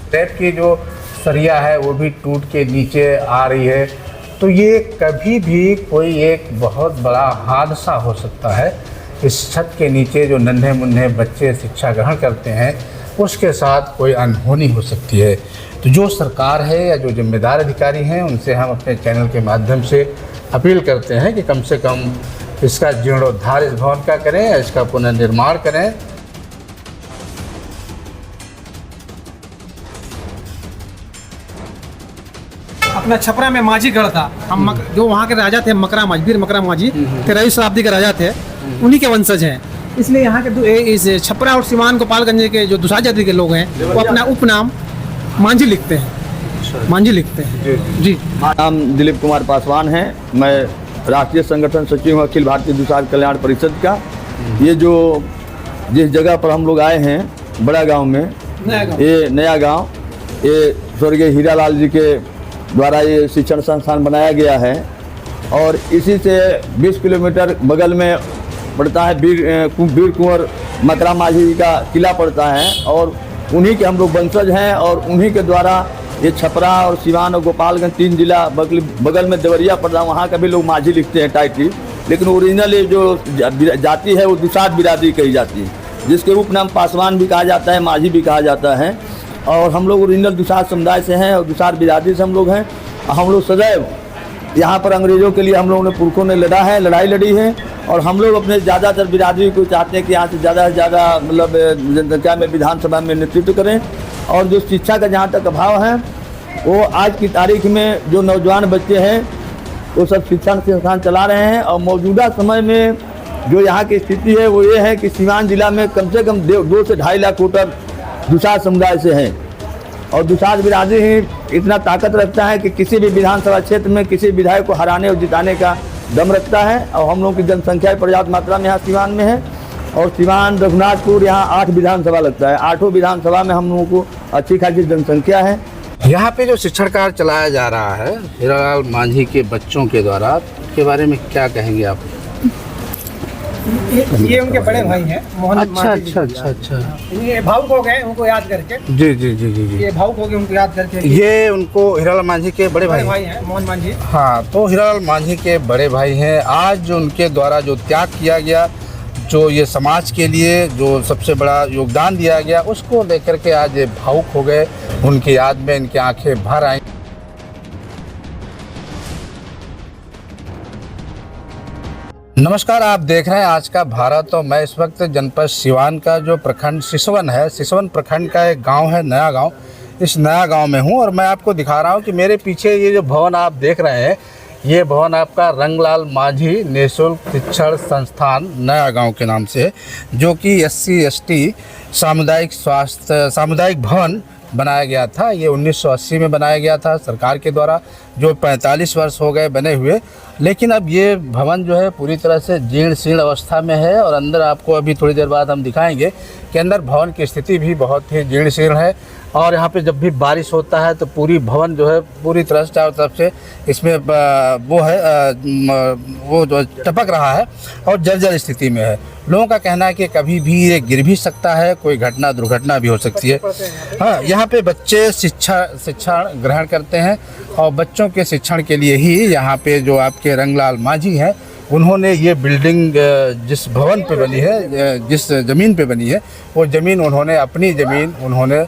Trap की जो सरिया है वो भी टूट के नीचे आ रही है। तो ये कभी भी कोई एक बहुत बड़ा हादसा हो सकता है। इस छत के नीचे जो नन्हे मुन्ने बच्चे शिक्षा ग्रहण करते हैं उसके साथ कोई अनहोनी हो सकती है। तो जो सरकार है या जो जिम्मेदार अधिकारी हैं उनसे हम अपने चैनल के माध्यम से अपील करते हैं कि कम से कम इसका जीर्णोद्धार इस भवन का करें, इसका पुनर्निर्माण करें। अपना छपरा में माझी गढ़ था, हम जो वहाँ के राजा थे मकरा माझी, वीर मकरा माझी 13वीं शताब्दी के राजा थे, उन्हीं के वंशज हैं। इसलिए यहाँ के इस छपरा और सिवान गोपालगंज के जो दूसरा जाति के लोग हैं वो अपना उपनाम मांझी लिखते हैं, मांझी लिखते हैं। जी, नाम दिलीप कुमार पासवान है। मैं राष्ट्रीय संगठन सचिव हूँ अखिल भारतीय दुसाध कल्याण परिषद का। ये जो जिस जगह पर हम लोग आए हैं बड़ा गांव में, ये नया गांव, ये स्वर्गीय हीरालाल जी के द्वारा ये शिक्षण संस्थान बनाया गया है और इसी से 20 किलोमीटर बगल में पड़ता है वीर कुंवर मकरा माझी जी का किला पड़ता है और उन्हीं के हम लोग वंशज हैं और उन्हीं के द्वारा ये छपरा और सिवान और गोपालगंज 3 जिला बगल में देवरिया पड़ता है, वहाँ का भी लोग माझी लिखते हैं टाइटली, लेकिन ओरिजिनल ये जो जाति है वो दुसाध बिरादरी कही जाती है, जिसके उपनाम पासवान भी कहा जाता है, माझी भी कहा जाता है। और हम लोग ओरिजिनल दुसाध समुदाय से हैं और दुसाध बिरादरी से हम लोग हैं। हम लोग सदैव यहाँ पर अंग्रेज़ों के लिए हम लोगों ने पुरखों ने लड़ाई लड़ी है और हम लोग अपने ज़्यादातर बिरादरी को चाहते हैं कि यहाँ से ज़्यादा मतलब जनसंख्या में विधानसभा में नेतृत्व करें। और जो शिक्षा का जहाँ तक अभाव है वो आज की तारीख में जो नौजवान बच्चे हैं वो सब शिक्षण संस्थान चला रहे हैं। और मौजूदा समय में जो यहाँ की स्थिति है वो ये है कि सिवान जिला में कम से कम 2 से 2.5 लाख वोटर दुसाध समुदाय से हैं और दुसाध बिरादरी ही इतना ताकत रखता है कि किसी भी विधानसभा क्षेत्र में किसी विधायक को हराने और जिताने का दम रखता है। और हम लोगों की जनसंख्या पर्याप्त मात्रा में यहाँ सिवान में है और सिवान रघुनाथपुर यहाँ 8 विधानसभा लगता है, 8 विधानसभा में हम लोगों को अच्छी खासी जनसंख्या है। यहाँ पे जो शिक्षण कार्य चलाया जा रहा है हीरालाल माझी के बच्चों के द्वारा, उसके बारे में क्या कहेंगे आप? ये उनके बड़े भाई हैं मोहन। अच्छा। ये भावुक हो गए उनको याद करके। जी। ये भावुक हो गए उनको याद करके। ये उनको हीरालाल माझी के बड़े भाई हैं मोहन माझी। हाँ, तो हीरालाल माझी के बड़े भाई हैं। आज जो उनके द्वारा जो त्याग किया गया, जो ये समाज के लिए जो सबसे बड़ा योगदान दिया गया, उसको लेकर के आज ये भावुक हो गए। उनकी याद में इनकी आंखें भर आई। नमस्कार, आप देख रहे हैं आज का भारत। और मैं इस वक्त जनपद सिवान का जो प्रखंड सिसवन है, सिसवन प्रखंड का एक गांव है नया गांव। इस नया गांव में हूं और मैं आपको दिखा रहा हूं कि मेरे पीछे ये जो भवन आप देख रहे हैं, ये भवन आपका रंगलाल माझी निःशुल्क शिक्षण संस्थान नया गांव के नाम से है, जो कि SC/ST सामुदायिक भवन बनाया गया था। ये 1980 में बनाया गया था सरकार के द्वारा, जो 45 वर्ष हो गए बने हुए। लेकिन अब ये भवन जो है पूरी तरह से जीर्ण शीर्ण अवस्था में है और अंदर आपको अभी थोड़ी देर बाद हम दिखाएंगे कि अंदर भवन की स्थिति भी बहुत ही जीर्ण शीर्ण है। और यहाँ पे जब भी बारिश होता है तो पूरी भवन जो है पूरी तरह से चारों तरफ से इसमें वो जो टपक रहा है और जर्जर स्थिति में है। लोगों का कहना है कि कभी भी ये गिर भी सकता है, कोई दुर्घटना भी हो सकती है। हाँ, यहाँ पे बच्चे शिक्षण ग्रहण करते हैं और बच्चों के शिक्षण के लिए ही यहाँ पे जो आपके रंगलाल माझी हैं उन्होंने ये बिल्डिंग जिस भवन पे बनी है, जिस ज़मीन पे बनी है, वो ज़मीन उन्होंने अपनी ज़मीन उन्होंने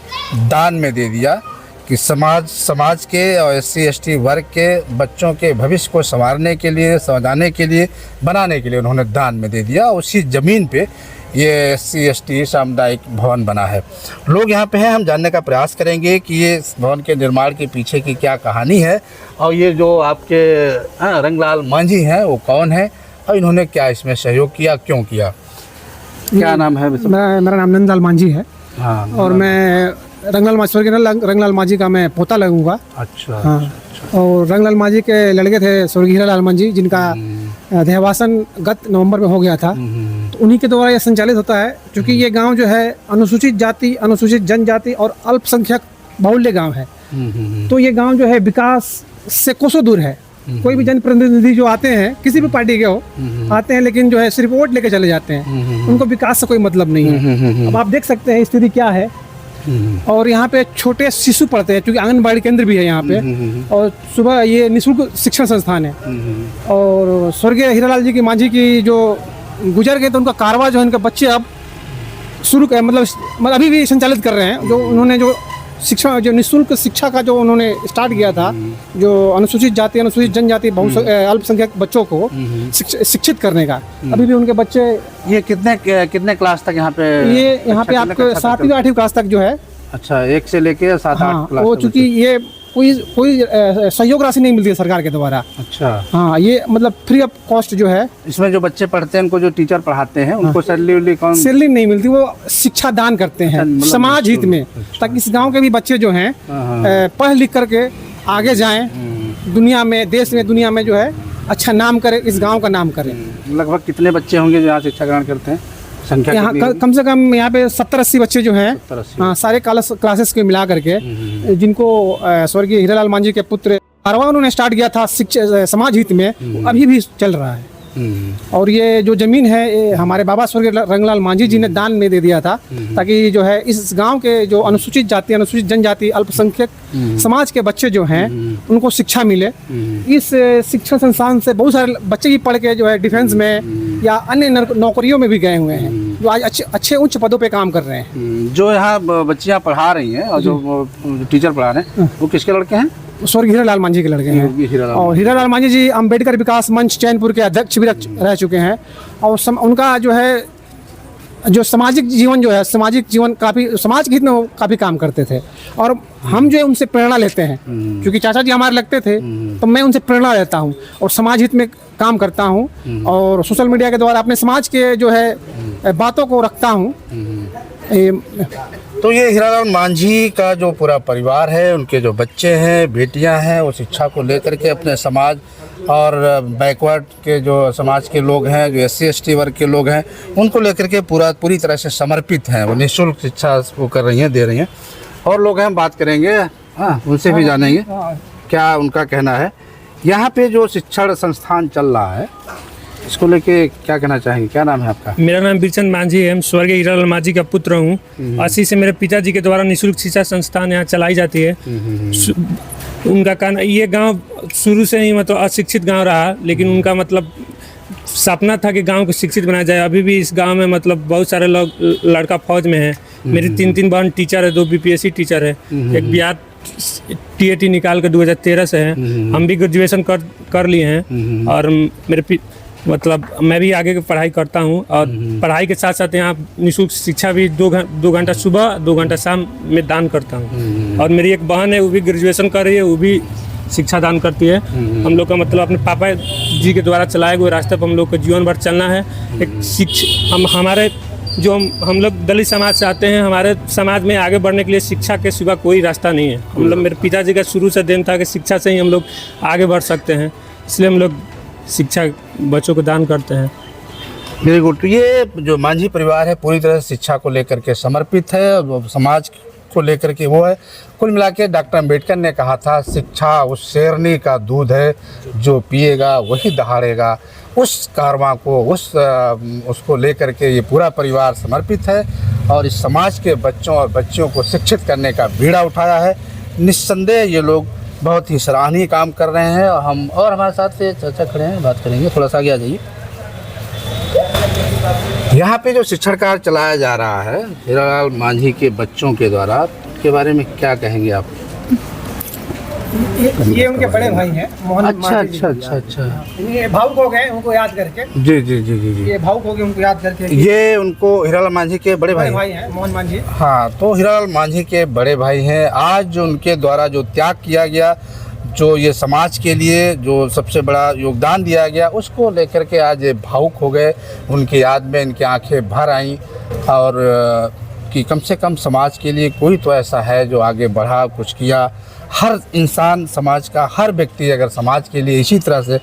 दान में दे दिया कि समाज के और SC/ST वर्ग के बच्चों के भविष्य को संवारने के लिए, समझाने के लिए, बनाने के लिए उन्होंने दान में दे दिया। उसी ज़मीन पे ये SC/ST सामुदायिक भवन बना है। लोग यहाँ पे हैं, हम जानने का प्रयास करेंगे कि ये भवन के निर्माण के पीछे की क्या कहानी है और ये जो आपके रंगलाल माझी हैं वो कौन है और इन्होंने क्या इसमें सहयोग किया, क्यों किया। क्या नाम है? मेरा नाम नंदलाल माझी है। हाँ, और मैं रंगलाल माझी का मैं पोता लगूंगा। अच्छा। हाँ, और रंगलाल माझी के लड़के थे स्वर्गीय हीरालाल माझी, जिनका देहावसान गत नवंबर में हो गया था। तो उन्हीं के द्वारा यह संचालित होता है, क्योंकि ये गांव जो है अनुसूचित जाति, अनुसूचित जनजाति और अल्पसंख्यक बाहुल्य गांव है। तो ये गांव जो है विकास से कोसों दूर है। कोई भी जनप्रतिनिधि जो आते हैं, किसी भी पार्टी के हो, आते हैं लेकिन जो है सिर्फ वोट लेके चले जाते हैं, उनको विकास से कोई मतलब नहीं है। अब आप देख सकते हैं स्थिति क्या है। और यहाँ पे छोटे शिशु पढ़ते हैं, क्योंकि आंगनबाड़ी केंद्र भी है यहाँ पे। और सुबह ये निःशुल्क शिक्षण संस्थान है। और स्वर्गीय हीरालाल जी की मांझी की जो गुजर गए, तो उनका कारवा जो है, इनके बच्चे अब शुरू कर मतलब अभी भी संचालित कर रहे हैं। जो उन्होंने जो शिक्षा, जो निःशुल्क शिक्षा का जो उन्होंने स्टार्ट किया था, जो अनुसूचित जाति, अनुसूचित जनजाति, अल्पसंख्यक बच्चों को शिक्षित करने का, अभी भी उनके बच्चे। ये कितने क्लास तक यहाँ पे? ये यहाँ पे आपको 7वीं 8वीं क्लास तक जो है। अच्छा, 1 से लेके 7-8 क्लास वो तक चूँकि ये कोई सहयोग राशि नहीं मिलती है सरकार के द्वारा। अच्छा। हाँ, ये मतलब फ्री ऑफ कॉस्ट जो है। इसमें जो बच्चे पढ़ते हैं, उनको जो टीचर पढ़ाते हैं, उनको सैलरी कौन? सैलरी नहीं मिलती, वो शिक्षा दान करते हैं समाज हित में, ताकि इस गांव के भी बच्चे जो हैं पढ़ लिख करके आगे जाएं, दुनिया में, देश में, दुनिया में जो है अच्छा नाम करें, इस गांव का नाम करें। लगभग कितने बच्चे होंगे जो यहाँ शिक्षा ग्रहण करते हैं? संख्या यहाँ कम से कम यहाँ पे 70-80 बच्चे जो हैं, 70-80। हाँ, सारे क्लासेस के मिला करके, जिनको स्वर्गीय हीरालाल मांझी के पुत्र कारवा उन्होंने स्टार्ट किया था शिक्षा समाज हित में, अभी भी चल रहा है। और ये जो जमीन है, ये हमारे बाबा स्वर्गीय रंगलाल मांझी जी ने दान में दे दिया था, ताकि जो है इस गांव के जो अनुसूचित जाति, अनुसूचित जनजाति, अल्पसंख्यक समाज के बच्चे जो हैं, उनको शिक्षा मिले। इस शिक्षण संस्थान से बहुत सारे बच्चे भी पढ़ के जो है डिफेंस में या अन्य नौकरियों में भी गए हुए हैं, जो आज अच्छे उच्च पदों पे काम कर रहे हैं। जो यहाँ बच्चियाँ पढ़ा रही हैं और जो टीचर पढ़ा रहे हैं, वो किसके लड़के हैं? स्वर्गीय हीरालाल मांझी के लड़के हैं। और हीरालाल मांझी जी अम्बेडकर विकास मंच चैनपुर के अध्यक्ष भी रह चुके हैं। और उनका जो है जो सामाजिक जीवन जो है, सामाजिक जीवन काफ़ी समाज के हित में काफ़ी काम करते थे। और हम जो है उनसे प्रेरणा लेते हैं, क्योंकि चाचा जी हमारे लगते थे, तो मैं उनसे प्रेरणा लेता हूँ और समाज हित में काम करता हूँ। और सोशल मीडिया के द्वारा अपने समाज के जो है बातों को रखता हूँ। तो ये हीरालाल मांझी का जो पूरा परिवार है, उनके जो बच्चे हैं, बेटियां हैं, वो शिक्षा को लेकर के अपने समाज और बैकवर्ड के जो समाज के लोग हैं, जो SC/ST वर्ग के लोग हैं, उनको लेकर के पूरी तरह से समर्पित हैं। वो निःशुल्क शिक्षा वो कर रही हैं, दे रही हैं। और लोग हैं, बात करेंगे, हाँ, उनसे भी जानेंगे क्या उनका कहना है। यहाँ पे जो शिक्षण संस्थान चल रहा है, इसको लेके क्या कहना चाहेंगे? क्या नाम है आपका? मेरा नाम बीरचंद मांझी है। हम स्वर्गीय हीरालाल मांझी का पुत्र हूँ। 80 से मेरे पिताजी के द्वारा निःशुल्क शिक्षा संस्थान यहाँ चलाई जाती है। उनका कहना, ये गांव शुरू से ही मतलब अशिक्षित गांव रहा, लेकिन उनका मतलब सपना था कि गांव को शिक्षित बनाया जाए। अभी भी इस गांव में मतलब बहुत सारे लोग लड़का फौज में हैं। मेरी 3 बहन टीचर है, 2 BPSC टीचर है, एक बिहार TAT निकाल कर 2013 से है। हम भी ग्रेजुएशन कर लिए हैं। और मेरे मतलब मैं भी आगे की पढ़ाई करता हूँ। और पढ़ाई के साथ साथ यहाँ निःशुल्क शिक्षा भी 2 घंटा सुबह, 2 घंटा शाम में दान करता हूँ। और मेरी एक बहन है, वो भी ग्रेजुएशन कर रही है, वो भी शिक्षा दान करती है। हम लोग का मतलब अपने पापा जी के द्वारा चलाए हुए रास्ते पर हम लोग को जीवन भर चलना है। एक हमारे जो हम लोग दलित समाज से आते हैं, हमारे समाज में आगे बढ़ने के लिए शिक्षा के सिवा कोई रास्ता नहीं है। मतलब मेरे पिताजी का शुरू से देन था कि शिक्षा से ही हम लोग आगे बढ़ सकते हैं, इसलिए हम लोग शिक्षा बच्चों को दान करते हैं। Very good. तो ये जो मांझी परिवार है, पूरी तरह से शिक्षा को लेकर के समर्पित है और समाज को लेकर के वो है। कुल मिला के डॉक्टर अम्बेडकर ने कहा था, शिक्षा उस शेरनी का दूध है, जो पिएगा वही दहाड़ेगा। उस कारवां को, उसको लेकर के ये पूरा परिवार समर्पित है और इस समाज के बच्चों और बच्चियों को शिक्षित करने का बीड़ा उठाया है। निस्संदेह ये लोग बहुत ही सराहनीय काम कर रहे हैं। और हमारे साथ से चर्चा खड़े हैं, बात करेंगे। थोड़ा सा आगे आ जाइए। यहाँ पे जो शिक्षण कार्य चलाया जा रहा है हीरालाल मांझी के बच्चों के द्वारा, के बारे में क्या कहेंगे आप? ये उनके बड़े भाई हैं, मोहन। अच्छा। ये भावुक हो गए उनको याद करके। जी। ये भावुक हो गए उनको याद करके। ये उनको हीरालाल मांझी के बड़े भाई हैं, मोहन मांझी। हाँ, तो हीरालाल मांझी के बड़े भाई हैं। आज जो उनके द्वारा जो त्याग किया गया, जो ये समाज के लिए जो सबसे बड़ा योगदान दिया गया, उसको लेकर के आज ये भावुक हो गए। उनकी याद में इनकी आंखें भर आईं और कि कम से कम समाज के लिए कोई तो ऐसा है जो आगे बढ़ा, कुछ किया। हर इंसान, समाज का हर व्यक्ति अगर समाज के लिए इसी तरह से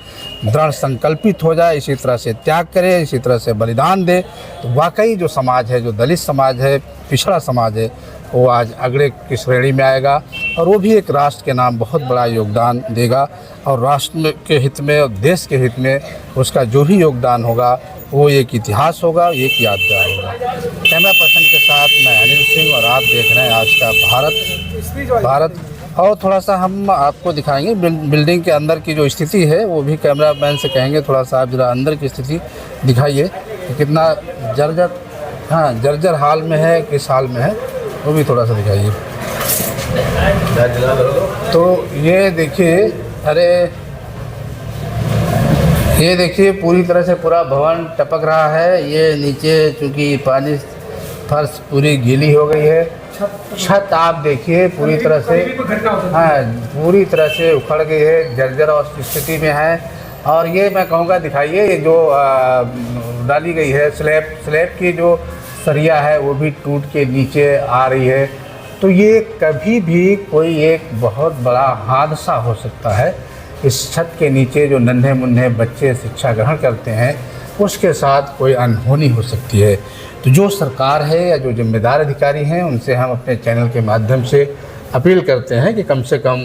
दृढ़ संकल्पित हो जाए, इसी तरह से त्याग करे, इसी तरह से बलिदान दे, तो वाकई जो समाज है, जो दलित समाज है, पिछड़ा समाज है, वो आज अगले की श्रेणी में आएगा और वो भी एक राष्ट्र के नाम बहुत बड़ा योगदान देगा और राष्ट्र के हित में और देश के हित में उसका जो भी योगदान होगा वो एक इतिहास होगा, एक यादगार होगा। कैमरा पर्सन के साथ मैं अनिल सिंह और आप देख रहे हैं आज का भारत। और थोड़ा सा हम आपको दिखाएंगे बिल्डिंग के अंदर की जो स्थिति है, वो भी कैमरा मैन से कहेंगे थोड़ा सा आप जरा अंदर की स्थिति दिखाइए कि कितना जर्जर हाल में है, किस हाल में है, वो भी थोड़ा सा दिखाइए। तो ये देखिए, ये देखिए पूरी तरह से पूरा भवन टपक रहा है। ये नीचे चूँकि पानी फर्श पूरी गीली हो गई है, छत आप देखिए पूरी तरह से पूरी तरह से उखड़ गई है, जर्जर और स्थिति में है। और ये मैं कहूँगा दिखाइए, ये जो डाली गई है स्लैब की जो सरिया है वो भी टूट के नीचे आ रही है। तो ये कभी भी कोई एक बहुत बड़ा हादसा हो सकता है। इस छत के नीचे जो नन्हे मुन्ने बच्चे शिक्षा ग्रहण करते हैं उसके साथ कोई अनहोनी हो सकती है। तो जो सरकार है या जो जिम्मेदार अधिकारी हैं उनसे हम अपने चैनल के माध्यम से अपील करते हैं कि कम से कम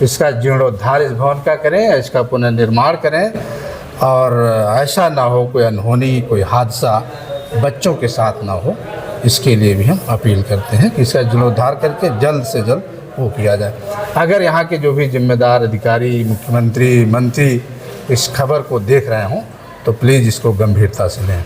इसका जीर्णोद्धार इस भवन का करें, इसका पुनर्निर्माण करें और ऐसा ना हो कोई अनहोनी, कोई हादसा बच्चों के साथ ना हो। इसके लिए भी हम अपील करते हैं कि इसका जीर्णोद्धार करके जल्द से जल्द वो किया जाए। अगर यहाँ के जो भी जिम्मेदार अधिकारी, मुख्यमंत्री, मंत्री इस खबर को देख रहे हों तो प्लीज़ इसको गंभीरता से लें।